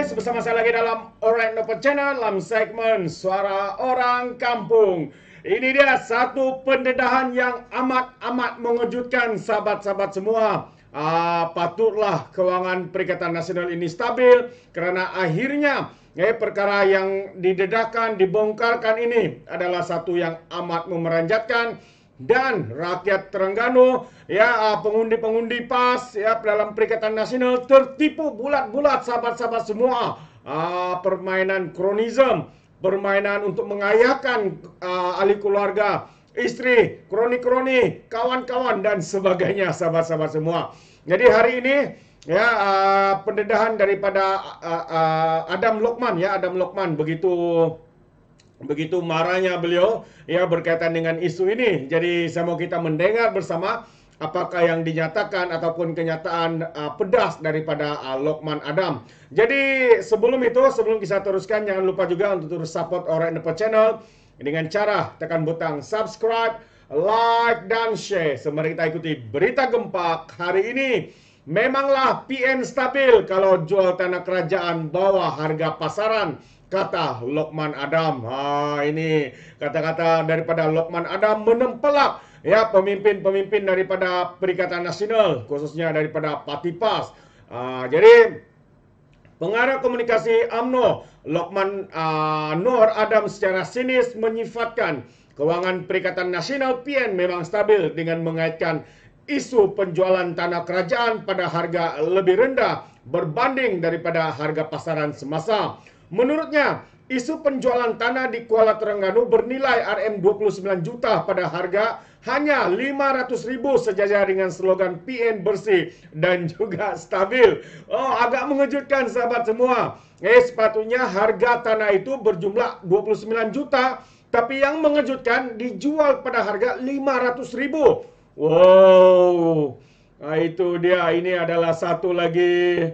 guys, bersama saya lagi dalam Alright Novel Channel dalam segmen Suara Orang Kampung. Ini dia satu pendedahan yang amat mengejutkan sahabat-sahabat semua. Patutlah keuangan Perikatan Nasional ini stabil karena akhirnya perkara yang didedahkan, dibongkarkan ini adalah satu yang amat memeranjatkan. Dan rakyat Terengganu, pengundi-pengundi PAS dalam Perikatan Nasional tertipu bulat-bulat sahabat-sahabat semua. Permainan kronisme, permainan untuk mengayakan ahli keluarga, istri, kroni-kroni, kawan-kawan dan sebagainya sahabat-sahabat semua. Jadi hari ini pendedahan daripada Adam Lokman begitu marahnya beliau berkaitan dengan isu ini. Jadi saya mau kita mendengar bersama apakah yang dinyatakan ataupun kenyataan pedas daripada Lokman Adam. Jadi sebelum kita teruskan, jangan lupa juga untuk terus support Alright Novel Channel dengan cara tekan butang subscribe, like dan share. Mari kita ikuti berita gempak hari ini. Memanglah PN stabil kalau jual tanah kerajaan bawah harga pasaran, kata Lokman Adam. Ini kata-kata daripada Lokman Adam menempelak pemimpin-pemimpin daripada Perikatan Nasional, khususnya daripada Parti PAS. Jadi pengarah komunikasi UMNO Lokman Nur Adam secara sinis menyifatkan keuangan Perikatan Nasional PN memang stabil dengan mengaitkan isu penjualan tanah kerajaan pada harga lebih rendah berbanding daripada harga pasaran semasa. Menurutnya, isu penjualan tanah di Kuala Terengganu bernilai RM29 juta pada harga hanya 500.000 sejajar dengan slogan PN bersih dan juga stabil. Agak mengejutkan sahabat semua. Sepatutnya harga tanah itu berjumlah 29 juta, tapi yang mengejutkan dijual pada harga 500.000. Wow, itu dia. Ini adalah satu lagi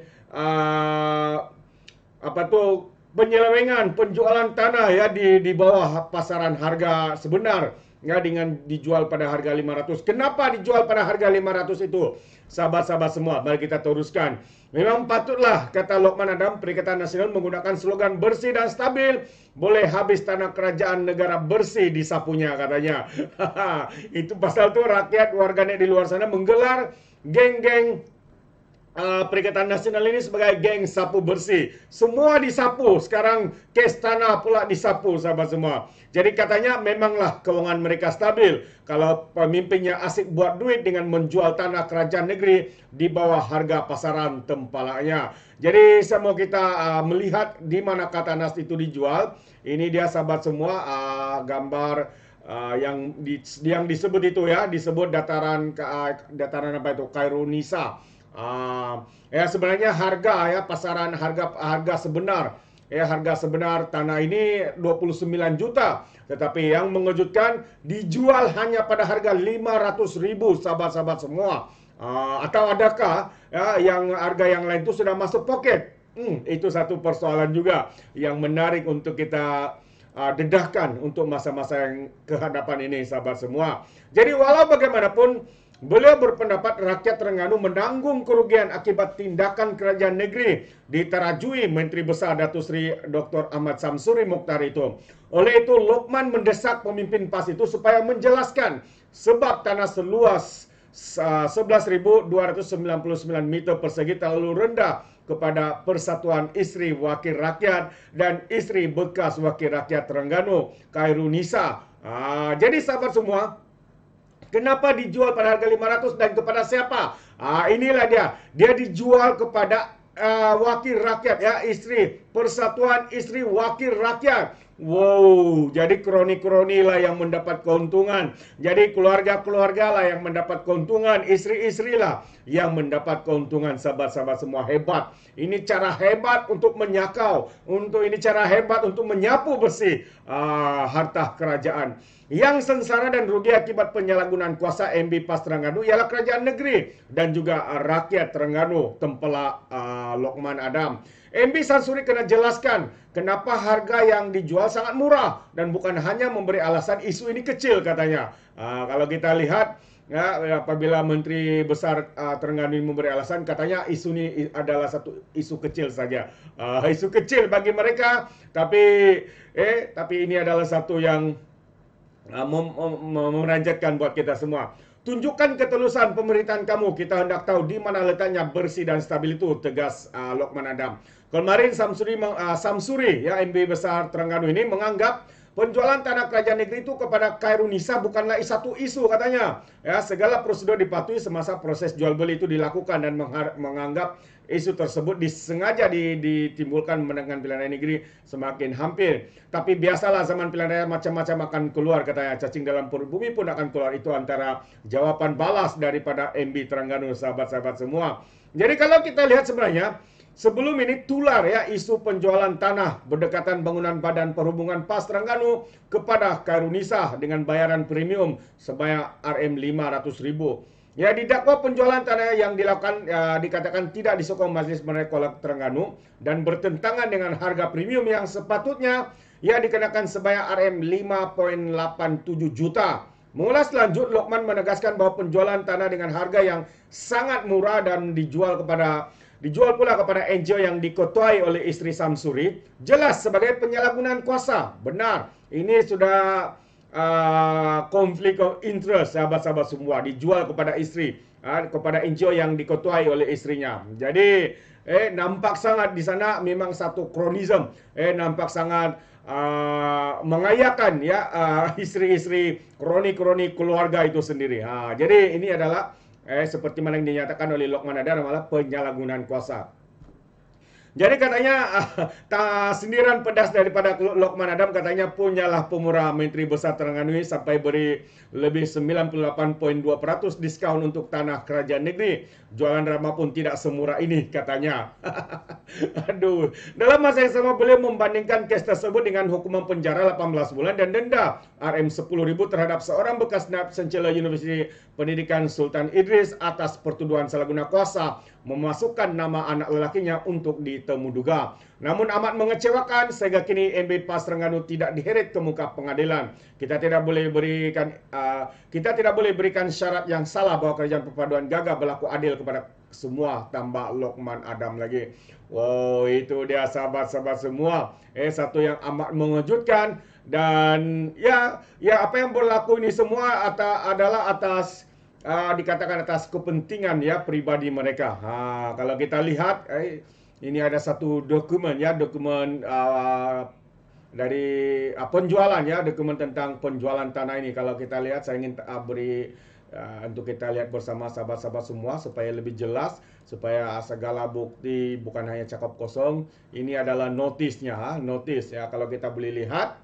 penyelewengan penjualan tanah di bawah pasaran harga sebenar dengan dijual pada harga 500. Kenapa dijual pada harga 500 itu? Sahabat-sahabat semua, mari kita teruskan. Memang patutlah, kata Lokman Adam, Perikatan Nasional menggunakan slogan bersih dan stabil. Boleh habis tanah kerajaan negara bersih disapunya, katanya. Itu pasal tu rakyat warganet di luar sana menggelar geng-geng Perikatan Nasional ini sebagai geng sapu bersih. Semua disapu. Sekarang kes tanah pula disapu, sahabat semua. Jadi katanya memanglah keuangan mereka stabil kalau pemimpinnya asik buat duit dengan menjual tanah kerajaan negeri di bawah harga pasaran tempalaknya. Jadi saya mau kita melihat di mana tanah itu dijual. Ini dia sahabat semua gambar yang disebut itu disebut dataran apa itu, Khairunisa. Sebenarnya harga pasaran harga sebenar harga sebenar tanah ini 29 juta, tetapi yang mengejutkan dijual hanya pada harga 500.000 sahabat-sahabat semua. Atau adakah yang harga yang lain itu sudah masuk poket? Itu satu persoalan juga yang menarik untuk kita dedahkan untuk masa-masa yang kehadapan ini, sahabat semua. Jadi walau bagaimanapun, beliau berpendapat rakyat Terengganu menanggung kerugian akibat tindakan kerajaan negeri diterajui Menteri Besar Datuk Seri Dr. Ahmad Samsuri Mokhtar itu. Oleh itu, Lokman mendesak pemimpin PAS itu supaya menjelaskan sebab tanah seluas 11.299 meter persegi terlalu rendah kepada Persatuan Isteri Wakil Rakyat dan Isteri Bekas Wakil Rakyat Terengganu, Khairunisa. Jadi sahabat semua, kenapa dijual pada harga 500 dan kepada siapa? Inilah dia. Dia dijual kepada wakil rakyat, istri. Persatuan Isteri Wakil Rakyat. Wow, jadi kroni-kroni lah yang mendapat keuntungan. Jadi keluarga-keluarga lah yang mendapat keuntungan. Istri-istri lah yang mendapat keuntungan, sahabat-sahabat semua. Hebat. Ini cara hebat untuk menyakau. Ini cara hebat untuk menyapu bersih harta kerajaan. Yang sengsara dan rugi akibat penyalahgunaan kuasa MB PAS Terengganu ialah kerajaan negeri dan juga rakyat Terengganu, tempelak Lokman Adam. MB Samsuri kena jelaskan kenapa harga yang dijual sangat murah dan bukan hanya memberi alasan isu ini kecil, katanya. Kalau kita lihat apabila Menteri Besar Terengganu ini memberi alasan, katanya isu ini adalah satu isu kecil saja. Isu kecil bagi mereka, tapi ini adalah satu yang memanjakan buat kita semua. Tunjukkan ketulusan pemerintahan kamu. Kita hendak tahu di mana letaknya bersih dan stabil itu, tegas Lokman Adam. Kemarin Samsuri, ya MB Besar Terengganu ini menganggap penjualan tanah kerajaan negeri itu kepada Khairunisa bukanlah satu isu katanya. Ya, segala prosedur dipatuhi semasa proses jual beli itu dilakukan dan menganggap isu tersebut disengaja ditimbulkan dengan pilihan raya negeri semakin hampir. Tapi biasalah zaman pilihan raya macam-macam akan keluar katanya. Cacing dalam perut bumi pun akan keluar. Itu antara jawaban balas daripada MB Terengganu, sahabat-sahabat semua. Jadi kalau kita lihat sebenarnya sebelum ini tular ya isu penjualan tanah berdekatan bangunan Badan Perhubungan PAS Terengganu kepada Khairunisa dengan bayaran premium sebanyak RM500.000. Ya, didakwa penjualan tanah yang dilakukan dikatakan tidak disokong Majelis Menekolek Terengganu dan bertentangan dengan harga premium yang sepatutnya ya dikenakan sebanyak RM5.87 juta. Mengulas lanjut, Lokman menegaskan bahwa penjualan tanah dengan harga yang sangat murah dan dijual pula kepada NGO yang diketuai oleh istri Samsuri jelas sebagai penyalahgunaan kuasa. Benar, ini sudah konflik of interest, sahabat-sahabat semua, dijual kepada istri, kepada NGO yang diketuai oleh istrinya. Jadi nampak sangat di sana memang satu kronisme, nampak sangat mengayakan ya istri-istri kroni-kroni keluarga itu sendiri. Jadi ini adalah seperti mana yang dinyatakan oleh Lokman Adam malah penyalahgunaan kuasa. Jadi katanya sindiran pedas daripada Lokman Adam katanya punyalah pemurah Menteri Besar Terengganu sampai beri lebih 98.2% diskaun untuk tanah kerajaan negeri. Jualan ramah pun tidak semurah ini katanya. Aduh, dalam masa yang sama beliau membandingkan kes tersebut dengan hukuman penjara 18 bulan dan denda RM10.000 terhadap seorang bekas naib Sencela Universiti Pendidikan Sultan Idris atas pertuduhan salah guna kuasa memasukkan nama anak lelakinya untuk ditemuduga. Namun amat mengecewakan sehingga kini MB PAS Terengganu tidak diheret ke muka pengadilan. Kita tidak boleh berikan syarat yang salah bahwa kerajaan perpaduan gagah berlaku adil kepada semua, tambah Lokman Adam lagi. Wow, itu dia sahabat-sahabat semua. Satu yang amat mengejutkan dan ya apa yang berlaku ini semua adalah atas dikatakan atas kepentingan ya pribadi mereka. Kalau kita lihat ini ada satu dokumen ya, dokumen dari penjualan ya, dokumen tentang penjualan tanah ini. Kalau kita lihat, saya ingin beri untuk kita lihat bersama sahabat-sahabat semua supaya lebih jelas, supaya segala bukti bukan hanya cakap kosong. Ini adalah notisnya, notis ya. Kalau kita boleh lihat,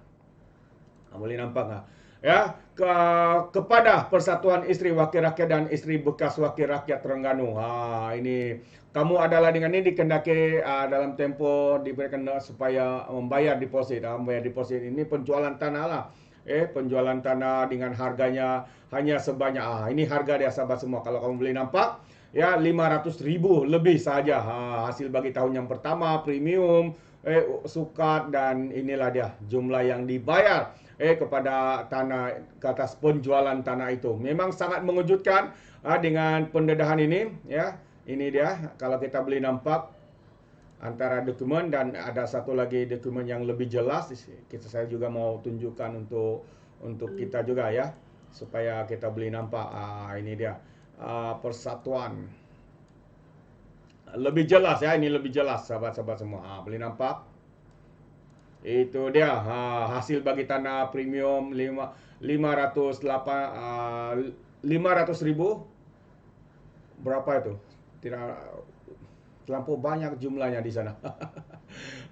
boleh nampak nggak? Ya, kepada Persatuan Istri Wakil Rakyat dan Istri Bekas Wakil Rakyat Terengganu. Ini kamu adalah dengan ini dikendaki dalam tempo diberikan supaya membayar deposit. Membayar deposit ini penjualan tanah lah. Penjualan tanah dengan harganya hanya sebanyak ini harga dia sahabat semua. Kalau kamu boleh nampak ya 500.000 lebih saja. Hasil bagi tahun yang pertama premium sukat dan inilah dia jumlah yang dibayar kepada tanah ke atas penjualan tanah itu. Memang sangat mengejutkan dengan pendedahan ini ya. Ini dia kalau kita boleh nampak antara dokumen dan ada satu lagi dokumen yang lebih jelas. Saya juga mau tunjukkan untuk kita juga ya supaya kita boleh nampak. Ini dia persatuan lebih jelas ya, ini lebih jelas sahabat-sahabat semua. Boleh nampak? Itu dia hasil bagi tanah premium 500.000 berapa itu? Tidak terlampau banyak jumlahnya di sana.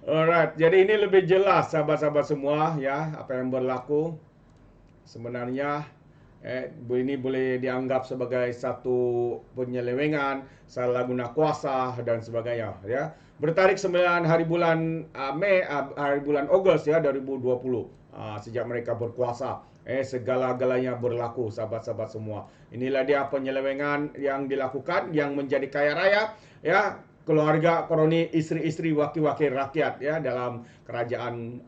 Alright, jadi ini lebih jelas sahabat-sahabat semua ya apa yang berlaku. Sebenarnya ini boleh dianggap sebagai satu penyelewengan, salah guna kuasa dan sebagainya ya. Bertarik 9 hari bulan hari bulan Ogos ya 2020 sejak mereka berkuasa segala-galanya berlaku sahabat-sahabat semua. Inilah dia penyelewengan yang dilakukan yang menjadi kaya raya ya keluarga kroni istri-istri wakil-wakil rakyat ya dalam kerajaan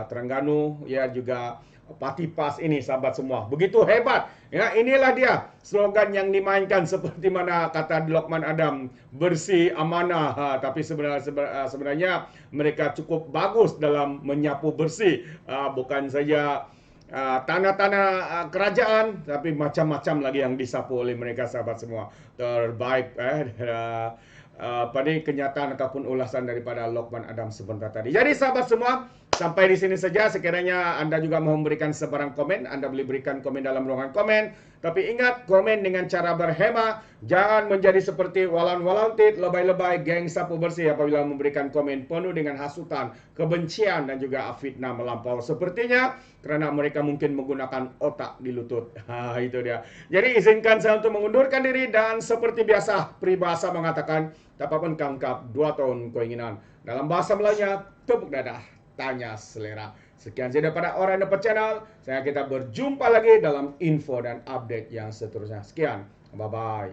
Terengganu ya juga Parti PAS ini, sahabat semua. Begitu hebat. Ya, inilah dia slogan yang dimainkan seperti mana kata Lokman Adam, bersih, amanah. Tapi sebenarnya mereka cukup bagus dalam menyapu bersih. Bukan saja tanah-tanah kerajaan, tapi macam-macam lagi yang disapu oleh mereka, sahabat semua. Terbaik pada kenyataan ataupun ulasan daripada Lokman Adam sebentar tadi. Jadi sahabat semua, sampai di sini saja. Sekiranya Anda juga mau memberikan sebarang komen, Anda boleh berikan komen dalam ruangan komen. Tapi ingat, komen dengan cara berhema. Jangan menjadi seperti walan-walantit, lebay-lebay, geng sapu bersih apabila memberikan komen penuh dengan hasutan, kebencian dan juga fitnah melampau. Sepertinya kerana mereka mungkin menggunakan otak di lutut. Itu dia. Jadi izinkan saya untuk mengundurkan diri dan seperti biasa, peribahasa mengatakan, tapapun kangkap 2 tahun keinginan. Dalam bahasa Melayunya, tepuk dadah, tanya selera. Sekian saja daripada Orang Dapat Channel. Kita berjumpa lagi dalam info dan update yang seterusnya. Sekian. Bye-bye.